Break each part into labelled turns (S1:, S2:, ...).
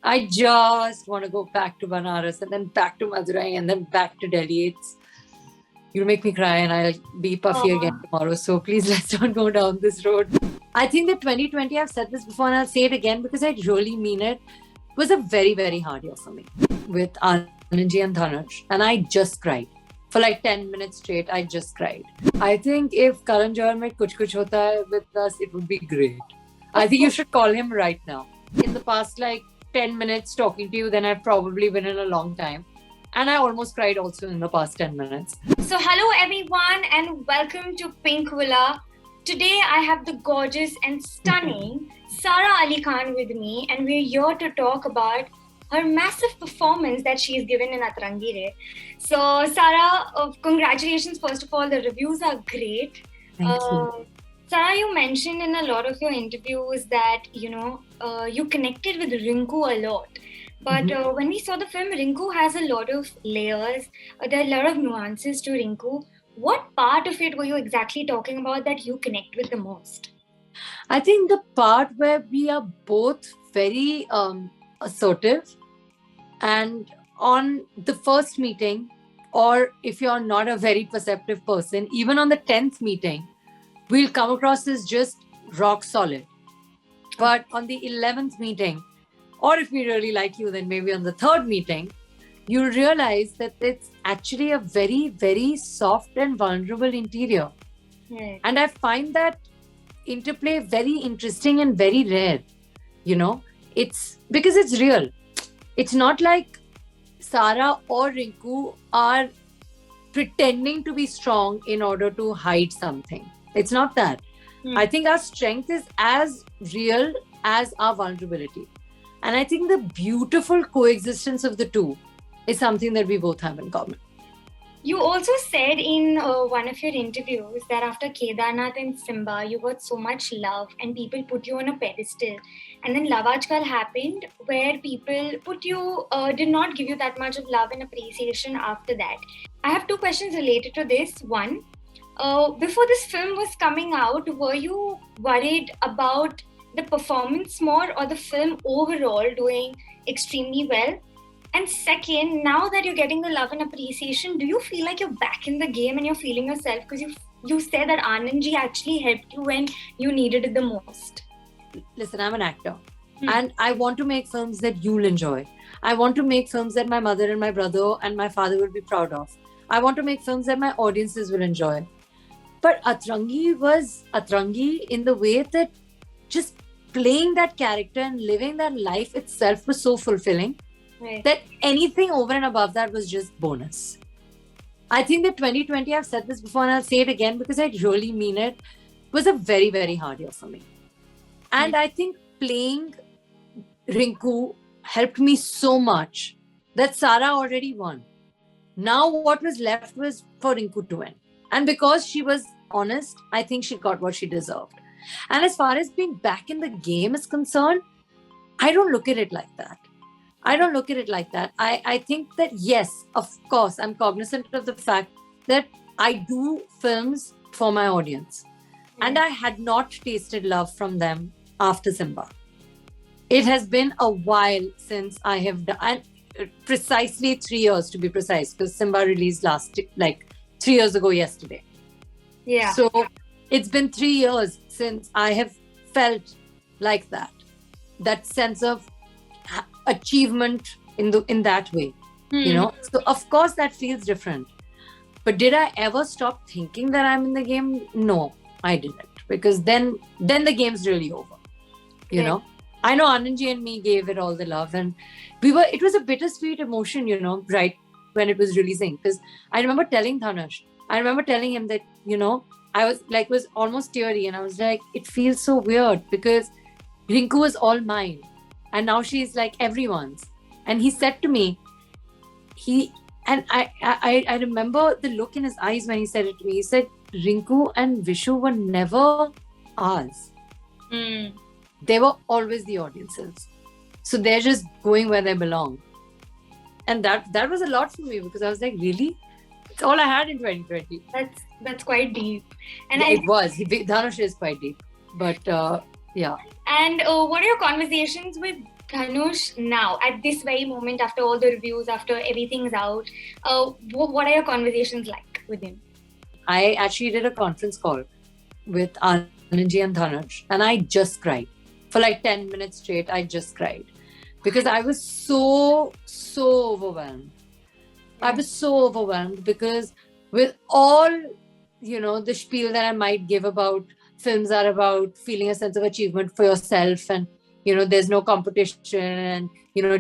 S1: I just want to go back to Banaras and then back to Madurai and then back to Delhi. You'll make me cry and I'll be puffy again tomorrow. So please let's not go down this road. I think that 2020, I've said this before and I'll say it again because I really mean it, was a very, very hard year for me with Anandji and Dhanush. And I just cried. For like 10 minutes straight, I just cried. I think if Karan Johar made Kuch Kuch Hota Hai with us, it would be great. I think you should call him right now. In the past like 10 minutes talking to you, then I've probably been in a long time. And I almost cried also in the past 10 minutes.
S2: So hello everyone and welcome to Pink Villa. Today I have the gorgeous and stunning Sara Ali Khan with me, and we're here to talk about her massive performance that she's given in Atrangi Re. So Sara, congratulations first of all, the reviews are great.
S1: Thank you.
S2: Sara, you mentioned in a lot of your interviews that, you connected with Rinku a lot. But when we saw the film, Rinku has a lot of layers. There are a lot of nuances to Rinku. What part of it were you exactly talking about that you connect with the most?
S1: I think the part where we are both very assertive, and on the first meeting, or if you're not a very perceptive person, even on the 10th meeting, we'll come across as just rock solid. But on the 11th meeting, or if we really like you, then maybe on the 3rd meeting, you'll realize that it's actually a very, very soft and vulnerable interior.
S2: Right.
S1: And I find that interplay very interesting and very rare. It's because it's real. It's not like Sara or Rinku are pretending to be strong in order to hide something. It's not that. I think our strength is as real as our vulnerability. And I think the beautiful coexistence of the two is something that we both have in common.
S2: You also said in one of your interviews that after Kedarnath and Simba, you got so much love and people put you on a pedestal. And then Love Aajkal happened where people did not give you that much of love and appreciation after that. I have 2 questions related to this. One, before this film was coming out, were you worried about the performance more or the film overall doing extremely well? And second, now that you're getting the love and appreciation, do you feel like you're back in the game and you're feeling yourself? Because you said that Anandji actually helped you when you needed it the most.
S1: Listen, I'm an actor and I want to make films that you'll enjoy. I want to make films that my mother and my brother and my father will be proud of. I want to make films that my audiences will enjoy. But Atrangi was Atrangi in the way that just playing that character and living that life itself was so fulfilling.
S2: Right.
S1: That anything over and above that was just bonus. I think that 2020, I've said this before and I'll say it again because I really mean it, was a very, very hard year for me. And I think playing Rinku helped me so much that Sara already won. Now what was left was for Rinku to win. And because she was honest, I think she got what she deserved. And as far as being back in the game is concerned, I don't look at it like that. I think that yes, of course, I'm cognizant of the fact that I do films for my audience. And I had not tasted love from them after Simba. It has been a while since I have done, and precisely 3 years to be precise, because Simba released 3 years ago yesterday.
S2: Yeah.
S1: So it's been 3 years since I have felt like that sense of achievement in that way, So of course that feels different. But did I ever stop thinking that I'm in the game? No, I didn't, because then the game's really over. I know Anandji and me gave it all the love, and it was a bittersweet emotion, right when it was releasing, because I remember telling Dhanush, him that, I was almost teary, and I was like, it feels so weird because Rinku was all mine. And now she's like everyone's. And he said to me, I remember the look in his eyes when he said it to me. He said, Rinku and Vishu were never ours. They were always the audience's. So they're just going where they belong. And that was a lot for me, because I was like, really? It's all I had in 2020.
S2: That's quite deep. And
S1: it was. Dhanush is quite deep. But yeah.
S2: And what are your conversations with Dhanush, now at this very moment, after all the reviews, after everything's out, what are your conversations like with him?
S1: I actually did a conference call with Anandji and Dhanush, and I just cried. For like 10 minutes straight, I just cried. Because I was so overwhelmed. I was so overwhelmed because with all, the spiel that I might give about films are about feeling a sense of achievement for yourself and, there's no competition and,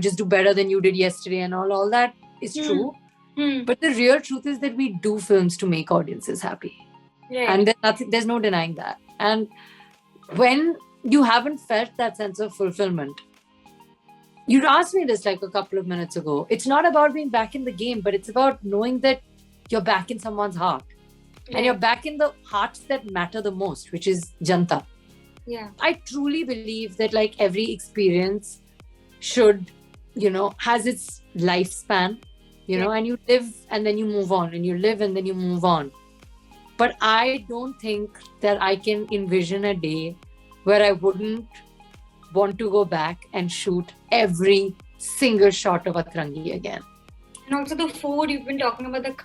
S1: just do better than you did yesterday and all that is true. But the real truth is that we do films to make audiences happy.
S2: Right.
S1: And there's no denying that. And when you haven't felt that sense of fulfillment, you asked me this like a couple of minutes ago. It's not about being back in the game, but it's about knowing that you're back in someone's heart. Yeah. And you're back in the hearts that matter the most, which is Janta.
S2: Yeah.
S1: I truly believe that like every experience should, has its lifespan, and you live and then you move on, and you live and then you move on. But I don't think that I can envision a day where I wouldn't want to go back and shoot every single shot of Atrangi again.
S2: And also the food, you've been talking about the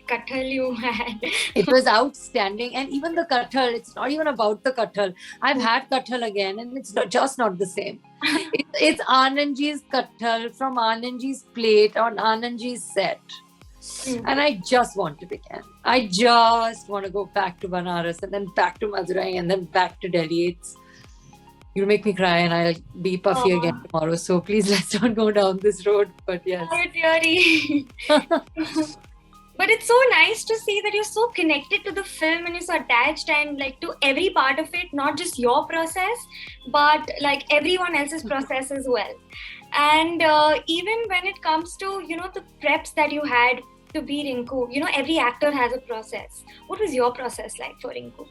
S2: kathal you had.
S1: It was outstanding. And even the kathal, it's not even about the kathal. I've had kathal again and it's just not the same. It's Anandji's kathal from Anandji's plate on Anandji's set. And I just want it again. I just want to go back to Banaras and then back to Madurai and then back to Delhi. You'll make me cry and I'll be puffy again tomorrow. So please let's not go down this road. But yes.
S2: But it's so nice to see that you're so connected to the film and you're so attached and like to every part of it, not just your process, but like everyone else's process as well. And even when it comes to, the preps that you had to be Rinku, every actor has a process. What was your process like for Rinku?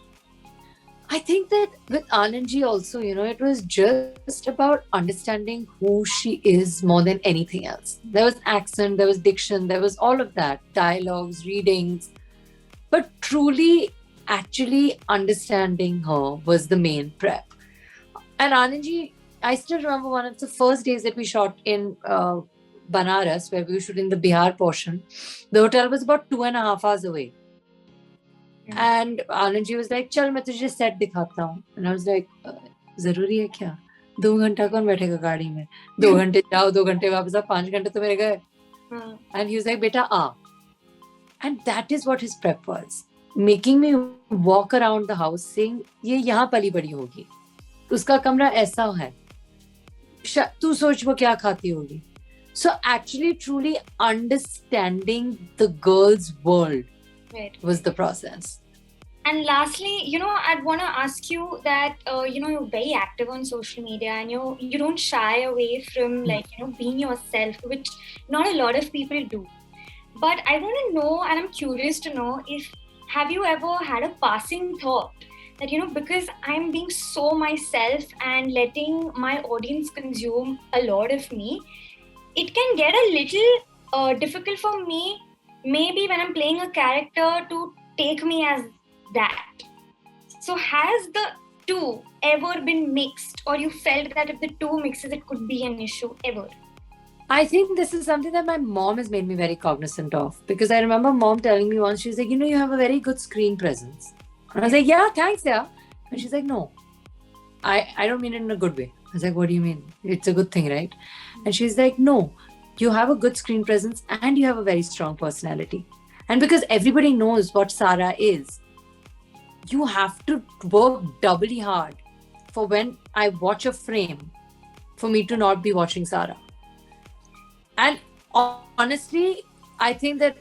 S1: I think that with Anandji also, it was just about understanding who she is more than anything else. There was accent, there was diction, there was all of that, dialogues, readings. But truly, actually understanding her was the main prep. And Anandji, I still remember one of the first days that we shot in Banaras, where we were shooting the Bihar portion. The hotel was about 2.5 hours away. And Anandji was like, "Chal, मैं तुझे set दिखाता हूँ." And I was like, "जरूरी है क्या? 2 घंटा कौन बैठेगा गाड़ी में? 2 घंटे जाओ, 2 घंटे वापस आओ, 5 घंटे तो मेरे गए." And he was like, "Beta, uh." And that is what his prep was, making me walk around the house saying, "ये यहाँ पली बड़ी होगी, उसका कमरा ऐसा है, तू सोच वो क्या खाती होगी." So actually, truly understanding the girl's world.
S2: Right.
S1: Was the process.
S2: And lastly, I'd want to ask you that, you're very active on social media and you don't shy away from being yourself, which not a lot of people do. But I want to know, and I'm curious to know, have you ever had a passing thought that, because I'm being so myself and letting my audience consume a lot of me, it can get a little difficult for me maybe when I'm playing a character to take me as that. So has the two ever been mixed, or you felt that if the two mixes, it could be an issue ever?
S1: I think this is something that my mom has made me very cognizant of, because I remember mom telling me once, she's like, you have a very good screen presence. And I was like, yeah, thanks, yeah. And she's like, no, I don't mean it in a good way. I was like, what do you mean? It's a good thing, right? And she's like, no, you have a good screen presence and you have a very strong personality. And because everybody knows what Sara is, you have to work doubly hard for when I watch a frame for me to not be watching Sara. And honestly, I think that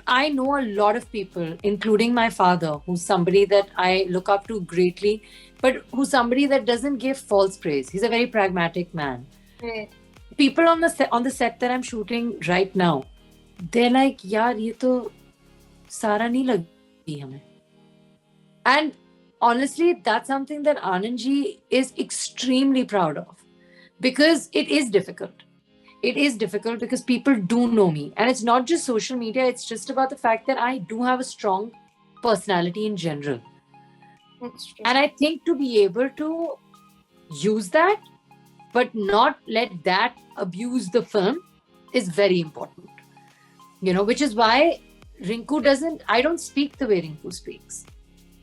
S1: I know a lot of people, including my father, who's somebody that I look up to greatly, but who's somebody that doesn't give false praise. He's a very pragmatic man.
S2: Right.
S1: People on the set that I'm shooting right now, they're like, yaar, ye to Sara nahi lagi hame. And honestly, that's something that Anandji is extremely proud of, because it is difficult. It is difficult because people do know me. And it's not just social media, it's just about the fact that I do have a strong personality in general.
S2: That's true.
S1: And I think to be able to use that but not let that abuse the film is very important. Which is why Rinku doesn't, I don't speak the way Rinku speaks.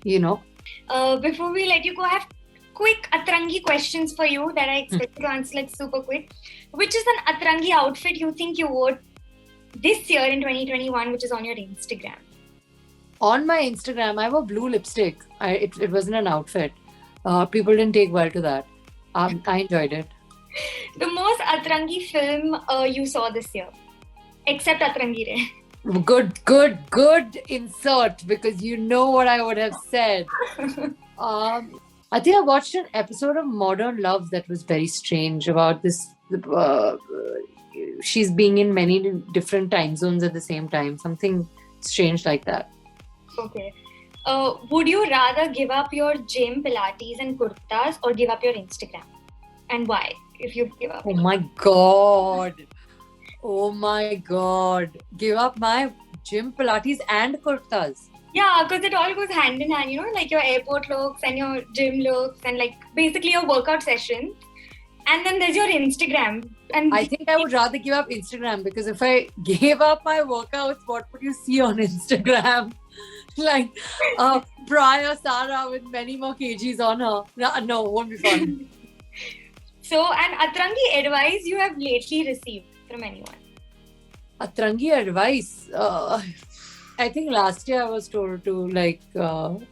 S2: Before we let you go, I have quick Atrangi questions for you that I expect you to answer like super quick. Which is an Atrangi outfit you think you wore this year in 2021, which is on your Instagram?
S1: On my Instagram, I wore blue lipstick. It wasn't an outfit. People didn't take well to that. I enjoyed it.
S2: The most Atrangi film you saw this year, except Atrangi Re.
S1: Good insert, because you know what I would have said. I think I watched an episode of Modern Love that was very strange about this. She's being in many different time zones at the same time. Something strange like that.
S2: Okay. Would you rather give up your gym, Pilates and kurtas or give up your Instagram? And why, if you give up?
S1: Oh my God. Give up my gym, Pilates and kurtas.
S2: Yeah, because it all goes hand in hand, like your airport looks and your gym looks and like basically your workout session. And then there's your Instagram. And
S1: I think I would rather give up Instagram, because if I gave up my workouts, what would you see on Instagram? Like prior Sarah with many more kgs on her. No, won't be fun.
S2: So, an Atrangi advice you have lately received from anyone?
S1: Atrangi advice? I think last year I was told to kaam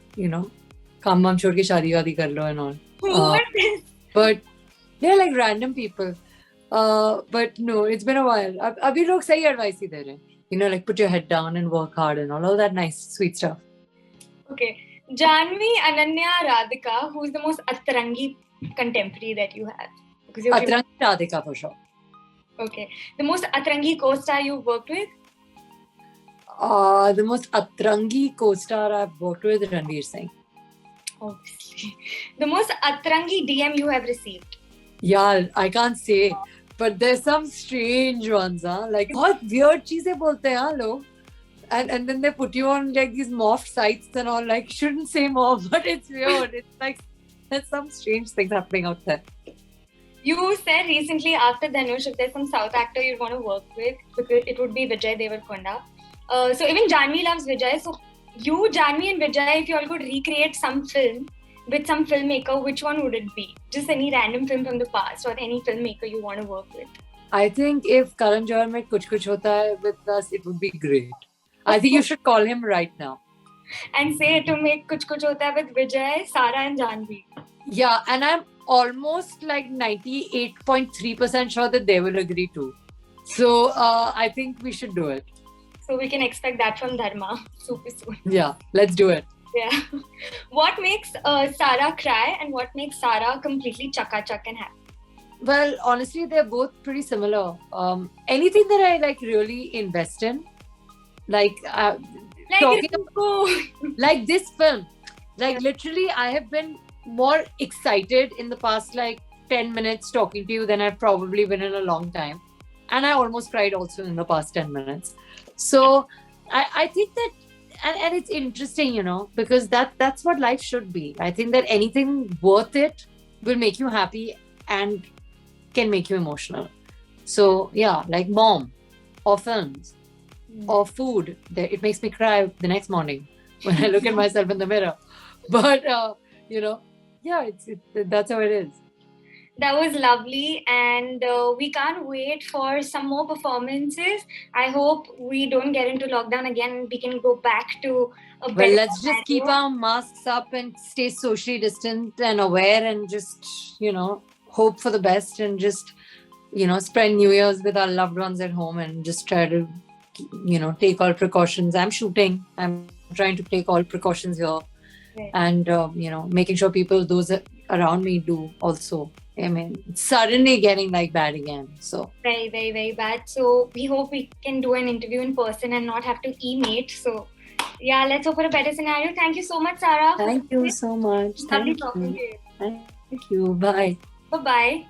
S1: waam chhod ke shaadi waadi kar lo and all.
S2: What is?
S1: But they're like random people. But no, it's been a while. Abhi log sahi advice hi de rahe hain. Like put your head down and work hard and all that nice, sweet stuff.
S2: Okay. Janhvi, Ananya, Radhika, who's the most Atrangi contemporary that you have?
S1: Atrangi Radhika for sure.
S2: Okay. The most Atrangi co-star you've worked with?
S1: The most Atrangi co-star I've worked with, Ranveer Singh.
S2: Obviously. The most Atrangi DM you have received?
S1: Yeah, I can't say. But there's some strange ones, like बहुत weird चीजें बोलते हैं लोग, and then they put you on like these morph sites and all. Like shouldn't say more, but it's weird. It's like there's some strange things happening out there.
S2: You said recently after Dhanush, if there's some South actor you'd want to work with, because it would be Vijay Deverakonda. So even Janhvi loves Vijay. So you, Janhvi and Vijay, if you all could recreate some film with some filmmaker, which one would it be? Just any random film from the past or any filmmaker you want to work with?
S1: I think if Karan Johar made Kuch Kuch Hota Hai with us, it would be great. I think you should call him right now.
S2: And say to make Kuch Kuch Hota Hai with Vijay, Sara and Janhvi.
S1: Yeah, and I'm almost like 98.3% sure that they will agree too. So I think we should do it.
S2: So we can expect that from Dharma super soon.
S1: Yeah, let's do it.
S2: Yeah. What makes Sara cry and what makes Sara completely chaka-chak and happy?
S1: Well, honestly, they're both pretty similar. Anything that I like really invest in, like talking about, like this film, like literally I have been more excited in the past like 10 minutes talking to you than I've probably been in a long time. And I almost cried also in the past 10 minutes. So I think that, and it's interesting, because that's what life should be. I think that anything worth it will make you happy and can make you emotional. So yeah, like Mom or films or food, it makes me cry the next morning when I look at myself in the mirror. But yeah, that's how it is.
S2: That was lovely, and we can't wait for some more performances. I hope we don't get into lockdown again and we can go back to a better
S1: let's just keep our masks up and stay socially distant and aware and just, hope for the best and just, spend New Year's with our loved ones at home and just try to, take all precautions. I'm shooting. I'm trying to take all precautions here.
S2: Right.
S1: And, making sure those around me do also. I mean, it's suddenly getting like bad again. So
S2: very, very, very bad. So we hope we can do an interview in person and not have to e-mate. So yeah, let's hope for a better scenario. Thank you so much, Sara.
S1: Thank you so much.
S2: Lovely talking to you.
S1: Thank you. Bye.
S2: Bye-bye.